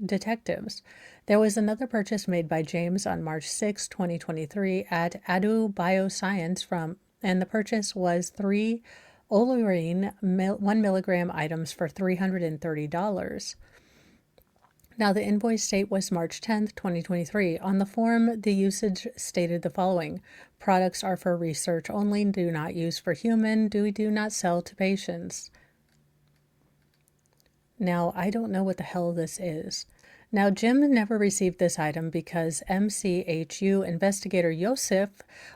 detectives. There was another purchase made by James on March 6, 2023 at Adu Bioscience and the purchase was 3 Olorine 1 milligram items for $330. Now, the invoice date was March 10th, 2023. On the form, the usage stated the following. Products are for research only, do not use for human, do not sell to patients. Now, I don't know what the hell this is. Now, Jim never received this item because MCHU investigator Yosef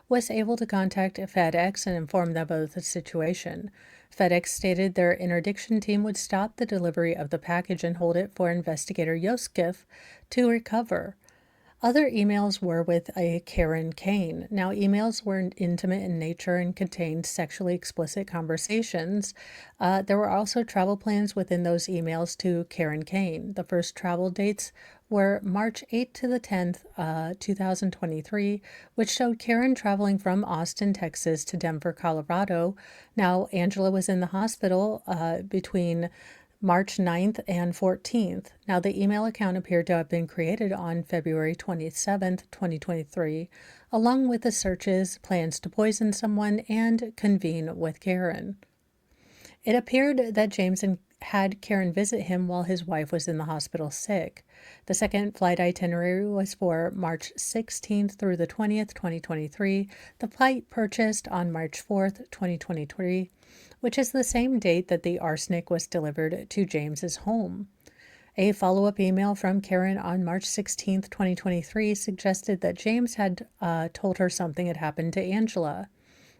was able to contact FedEx and inform them of the situation. FedEx stated their interdiction team would stop the delivery of the package and hold it for investigator Yosef to recover. Other emails were with a Karen Kane. Now, emails were intimate in nature and contained sexually explicit conversations. There were also travel plans within those emails to Karen Kane. The first travel dates were March 8th to the 10th, 2023, which showed Karen traveling from Austin, Texas to Denver, Colorado. Now, Angela was in the hospital between March 9th and 14th. Now, the email account appeared to have been created on February 27th, 2023, along with the searches, plans to poison someone, and convene with Karen. It appeared that James had Karen visit him while his wife was in the hospital sick. The second flight itinerary was for March 16th through the 20th, 2023. The flight purchased on March 4th, 2023, which is the same date that the arsenic was delivered to James's home. A follow-up email from Karen on March 16th, 2023 suggested that James had told her something had happened to Angela.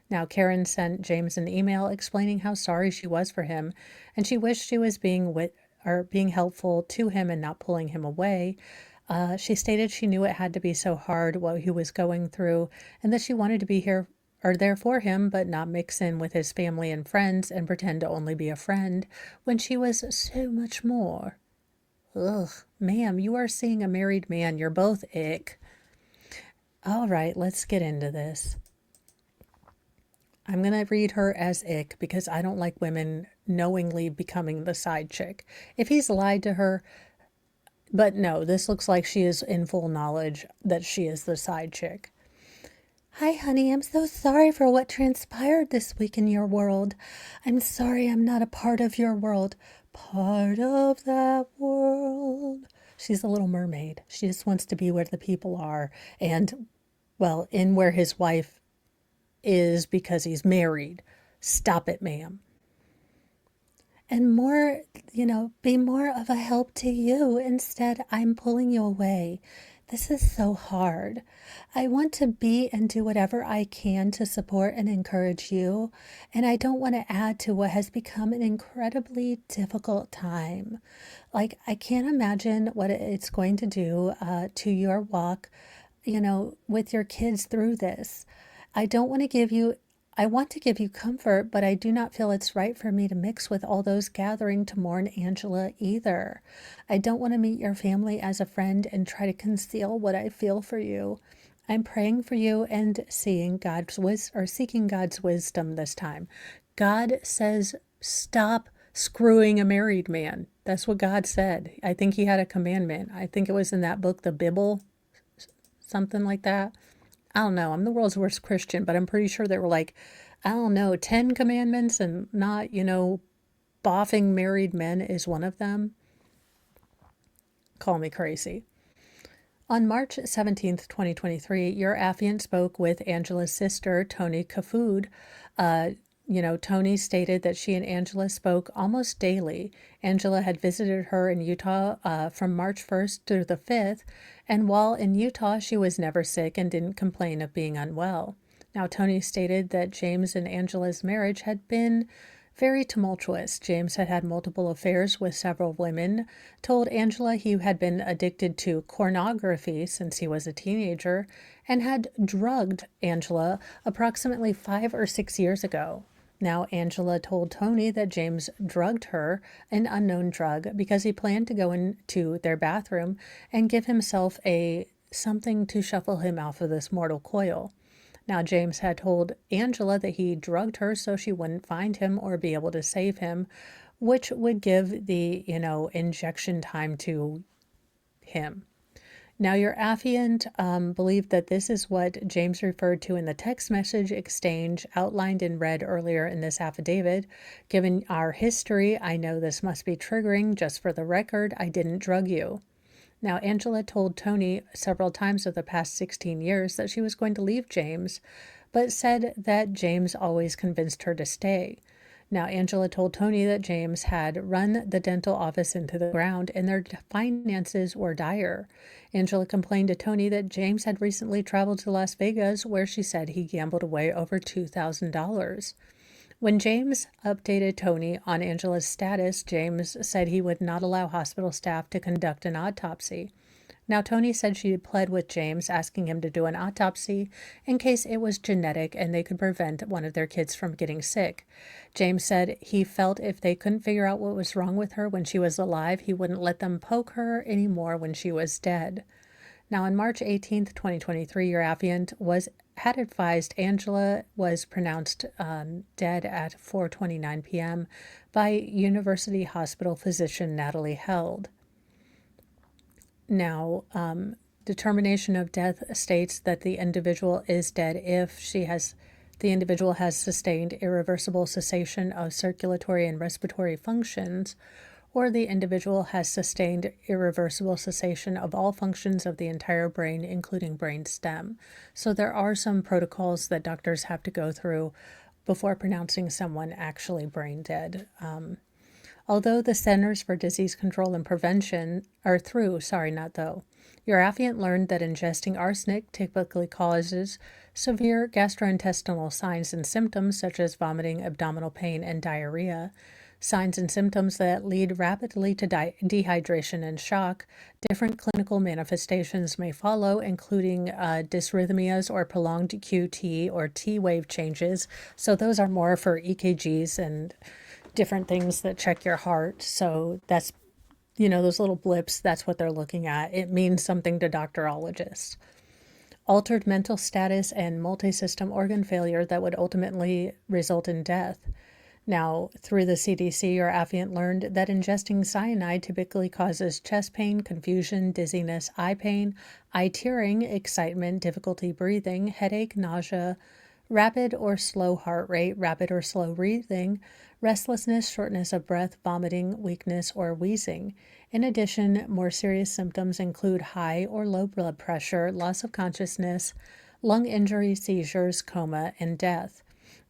Now, Karen sent James an email explaining how sorry she was for him, and she wished she was being helpful to him and not pulling him away. She stated she knew it had to be so hard what he was going through, and that she wanted to be there for him, but not mix in with his family and friends and pretend to only be a friend when she was so much more. Ugh, ma'am, you are seeing a married man. You're both ick. All right, let's get into this. I'm going to read her as ick because I don't like women knowingly becoming the side chick. If he's lied to her, but no, this looks like she is in full knowledge that she is the side chick. Hi, honey. I'm so sorry for what transpired this week in your world. I'm sorry I'm not a part of your world. Part of that world. She's a little mermaid. She just wants to be where the people are and, well, in where his wife is because he's married. Stop it, ma'am. And more, be more of a help to you. Instead, I'm pulling you away. This is so hard. I want to be and do whatever I can to support and encourage you, and I don't want to add to what has become an incredibly difficult time. Like, I can't imagine what it's going to do to your walk, with your kids through this. I want to give you comfort, but I do not feel it's right for me to mix with all those gathering to mourn Angela either. I don't want to meet your family as a friend and try to conceal what I feel for you. I'm praying for you and seeking God's wisdom this time. God says, stop screwing a married man. That's what God said. I think he had a commandment. I think it was in that book, the Bible, something like that. I don't know. I'm the world's worst Christian, but I'm pretty sure there were 10 commandments, and not, boffing married men is one of them. Call me crazy. On March 17th, 2023, your affiant spoke with Angela's sister, Toni Kaffoud. Toni stated that she and Angela spoke almost daily. Angela had visited her in Utah from March 1st through the 5th, and while in Utah, she was never sick and didn't complain of being unwell. Now, Toni stated that James and Angela's marriage had been very tumultuous. James had had multiple affairs with several women, told Angela he had been addicted to pornography since he was a teenager, and had drugged Angela approximately 5 or 6 years ago. Now, Angela told Toni that James drugged her, an unknown drug, because he planned to go into their bathroom and give himself something to shuffle him off of this mortal coil. Now, James had told Angela that he drugged her so she wouldn't find him or be able to save him, which would give the, injection time to him. Now, your affiant believed that this is what James referred to in the text message exchange outlined in red earlier in this affidavit. Given our history, I know this must be triggering. Just for the record, I didn't drug you. Now, Angela told Toni several times of the past 16 years that she was going to leave James, but said that James always convinced her to stay. Now, Angela told Toni that James had run the dental office into the ground and their finances were dire. Angela complained to Toni that James had recently traveled to Las Vegas, where she said he gambled away over $2,000. When James updated Toni on Angela's status, James said he would not allow hospital staff to conduct an autopsy. Now, Tony said she had pled with James, asking him to do an autopsy in case it was genetic and they could prevent one of their kids from getting sick. James said he felt if they couldn't figure out what was wrong with her when she was alive, he wouldn't let them poke her anymore when she was dead. Now, on March 18th, 2023, your affiant had advised Angela was pronounced dead at 4:29 p.m. by University Hospital physician Natalie Held. Now, determination of death states that the individual is dead if the individual has sustained irreversible cessation of circulatory and respiratory functions, or the individual has sustained irreversible cessation of all functions of the entire brain, including brain stem. So there are some protocols that doctors have to go through before pronouncing someone actually brain dead. Although the Centers for Disease Control and Prevention are through, your affiant learned that ingesting arsenic typically causes severe gastrointestinal signs and symptoms such as vomiting, abdominal pain, and diarrhea. Signs and symptoms that lead rapidly to dehydration and shock. Different clinical manifestations may follow, including dysrhythmias or prolonged QT or T wave changes. So those are more for EKGs and different things that check your heart. So that's, those little blips, that's what they're looking at. It means something to doctorologists. Altered mental status and multi-system organ failure that would ultimately result in death. Now, through the CDC, your affiant learned that ingesting cyanide typically causes chest pain, confusion, dizziness, eye pain, eye tearing, excitement, difficulty breathing, headache, nausea, rapid or slow heart rate, rapid or slow breathing, restlessness, shortness of breath, vomiting, weakness, or wheezing. In addition, more serious symptoms include high or low blood pressure, loss of consciousness, lung injury, seizures, coma, and death.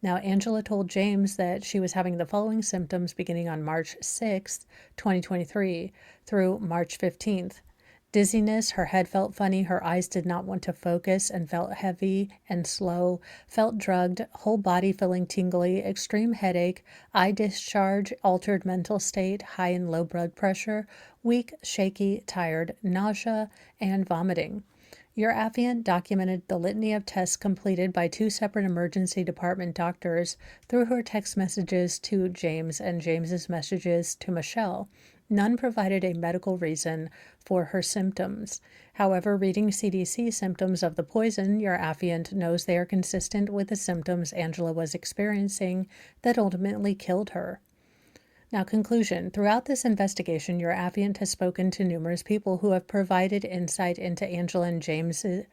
Now, Angela told James that she was having the following symptoms beginning on March 6th, 2023 through March 15th. Dizziness, her head felt funny, her eyes did not want to focus and felt heavy and slow, felt drugged, whole body feeling tingly, extreme headache, eye discharge, altered mental state, high and low blood pressure, weak, shaky, tired, nausea, and vomiting. Your affiant documented the litany of tests completed by two separate emergency department doctors through her text messages to James and James's messages to Michelle. None provided a medical reason for her symptoms. However, reading CDC symptoms of the poison, your affiant knows they are consistent with the symptoms Angela was experiencing that ultimately killed her. Now, conclusion. Throughout this investigation, your affiant has spoken to numerous people who have provided insight into Angela and James's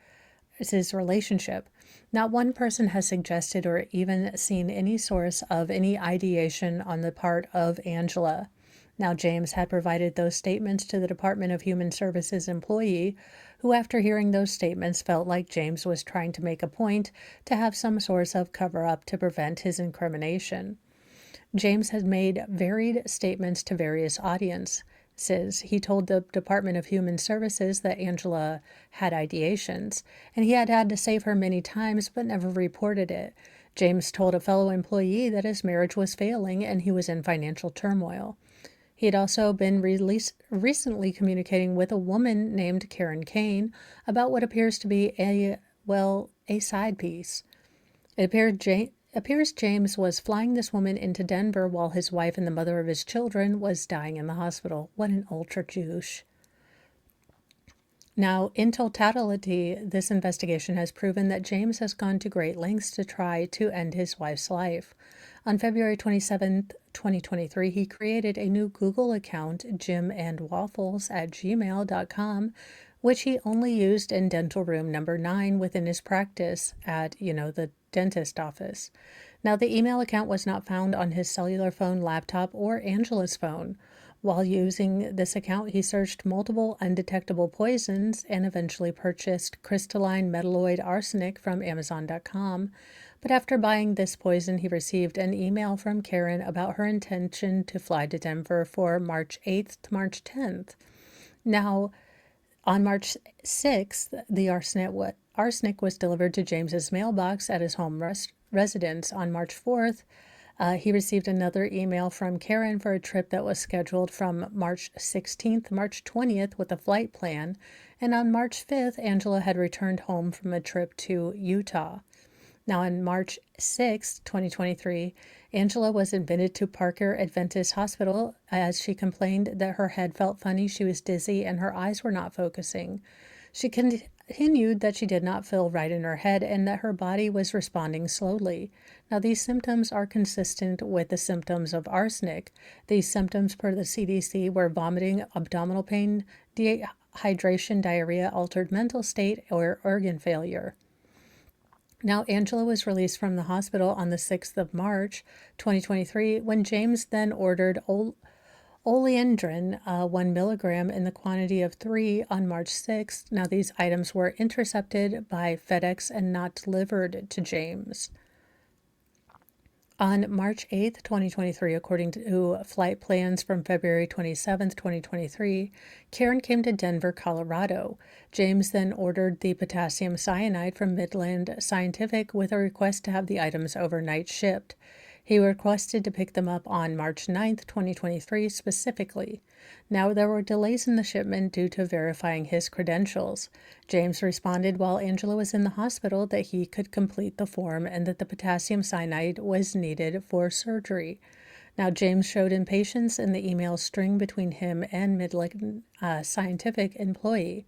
relationship. Not one person has suggested or even seen any source of any ideation on the part of Angela. Now, James had provided those statements to the Department of Human Services employee, who, after hearing those statements, felt like James was trying to make a point to have some source of cover-up to prevent his incrimination. James had made varied statements to various audiences. He told the Department of Human Services that Angela had ideations, and he had had to save her many times but never reported it. James told a fellow employee that his marriage was failing and he was in financial turmoil. He had also been recently communicating with a woman named Karen Kane about what appears to be a side piece. It appears James was flying this woman into Denver while his wife and the mother of his children was dying in the hospital. What an ultra-douche. Now, in totality, this investigation has proven that James has gone to great lengths to try to end his wife's life. On February 27th, 2023, he created a new Google account, jimandwaffles@gmail.com, which he only used in dental room number 9 within his practice at, the dentist office. Now, the email account was not found on his cellular phone, laptop, or Angela's phone. While using this account, he searched multiple undetectable poisons and eventually purchased crystalline metalloid arsenic from Amazon.com. But after buying this poison, he received an email from Karen about her intention to fly to Denver for March 8th to March 10th. Now, on March 6th, the arsenic was delivered to James's mailbox at his home residence. On March 4th, he received another email from Karen for a trip that was scheduled from March 16th to March 20th with a flight plan. And on March 5th, Angela had returned home from a trip to Utah. Now, on March 6, 2023, Angela was admitted to Parker Adventist Hospital as she complained that her head felt funny, she was dizzy, and her eyes were not focusing. She continued that she did not feel right in her head and that her body was responding slowly. Now, these symptoms are consistent with the symptoms of arsenic. These symptoms, per the CDC, were vomiting, abdominal pain, dehydration, diarrhea, altered mental state, or organ failure. Now, Angela was released from the hospital on the 6th of March, 2023, when James then ordered oleandrin, 1 milligram in the quantity of 3 on March 6th. Now, these items were intercepted by FedEx and not delivered to James. On March 8th, 2023, according to flight plans from February 27th, 2023, Karen came to Denver, Colorado. James then ordered the potassium cyanide from Midland Scientific with a request to have the items overnight shipped. He requested to pick them up on March 9th, 2023 specifically. Now, there were delays in the shipment due to verifying his credentials. James responded while Angela was in the hospital that he could complete the form and that the potassium cyanide was needed for surgery. Now, James showed impatience in the email string between him and Midland Scientific employee.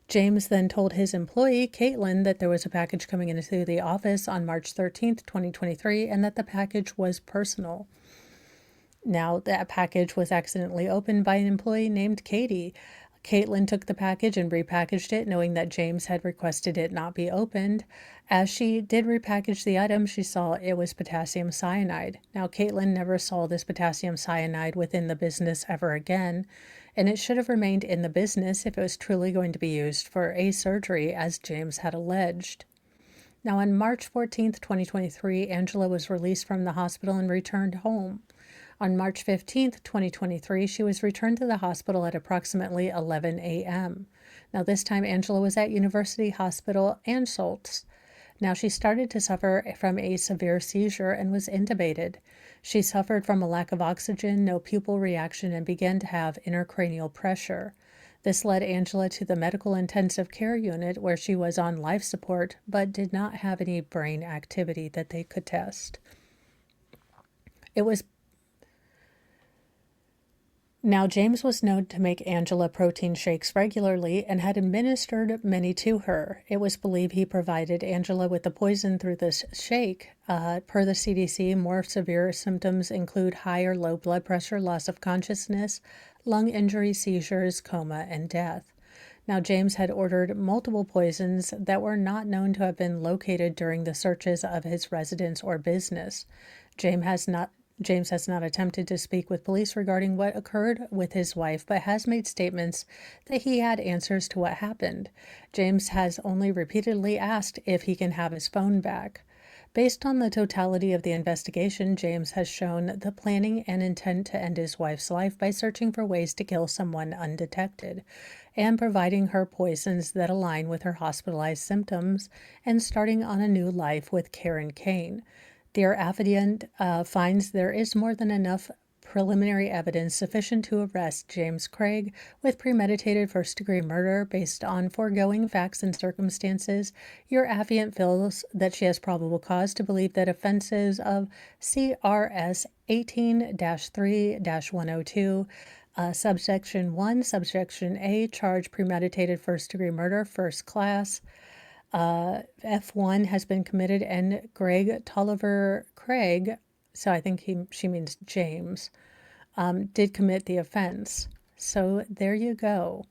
James then told his employee, Caitlin, that there was a package coming into the office on March 13th, 2023, and that the package was personal. Now, that package was accidentally opened by an employee named Katie. Caitlin took the package and repackaged it, knowing that James had requested it not be opened. As she did repackage the item, she saw it was potassium cyanide. Now, Caitlin never saw this potassium cyanide within the business ever again, and it should have remained in the business if it was truly going to be used for a surgery, as James had alleged. Now, on March 14th, 2023, Angela was released from the hospital and returned home. On March 15th, 2023, she was returned to the hospital at approximately 11 a.m. Now, this time, Angela was at University Hospital Anschutz. Now, she started to suffer from a severe seizure and was intubated. She suffered from a lack of oxygen, no pupil reaction, and began to have intracranial pressure. This led Angela to the medical intensive care unit where she was on life support but did not have any brain activity that they could test. Now, James was known to make Angela protein shakes regularly and had administered many to her. It was believed he provided Angela with the poison through this shake. Per the CDC, more severe symptoms include high or low blood pressure, loss of consciousness, lung injury, seizures, coma, and death. Now, James had ordered multiple poisons that were not known to have been located during the searches of his residence or business. James has not attempted to speak with police regarding what occurred with his wife, but has made statements that he had answers to what happened. James has only repeatedly asked if he can have his phone back. Based on the totality of the investigation, James has shown the planning and intent to end his wife's life by searching for ways to kill someone undetected and providing her poisons that align with her hospitalized symptoms and starting on a new life with Karen Kane. Death Affidavit finds there is more than enough preliminary evidence sufficient to arrest James Craig with premeditated first-degree murder based on foregoing facts and circumstances. Your affiant feels that she has probable cause to believe that offenses of CRS 18-3-102, subsection 1, subsection A, charge premeditated first-degree murder, first class, F1 has been committed, and Greg Tolliver Craig, so I think she means James, did commit the offense. So there you go.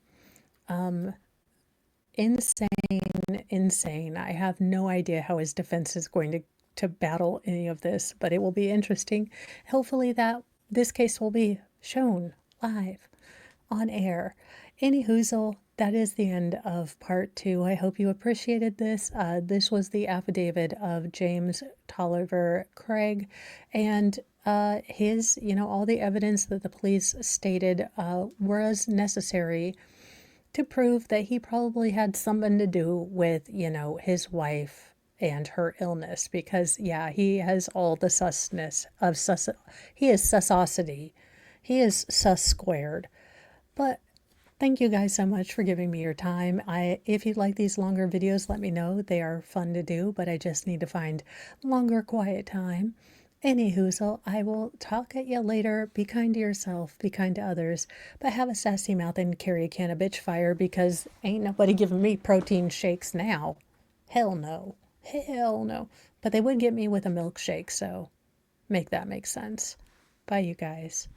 Insane. I have no idea how his defense is going to battle any of this, but it will be interesting. Hopefully that this case will be shown live on air. Any hoozle, that is the end of part 2. I hope you appreciated this. This was the affidavit of James Tolliver Craig, and his, all the evidence that the police stated was necessary to prove that he probably had something to do with, his wife and her illness, because, he has all the susness of he is susosity. He is sus squared. But Thank you guys so much for giving me your time. If you'd like these longer videos, let me know. They are fun to do, but I just need to find longer quiet time. Anywho, I will talk at you later. Be kind to yourself, be kind to others, but have a sassy mouth and carry a can of bitch fire, because ain't nobody giving me protein shakes now. Hell no. Hell no. But they would get me with a milkshake, so make that make sense. Bye, you guys.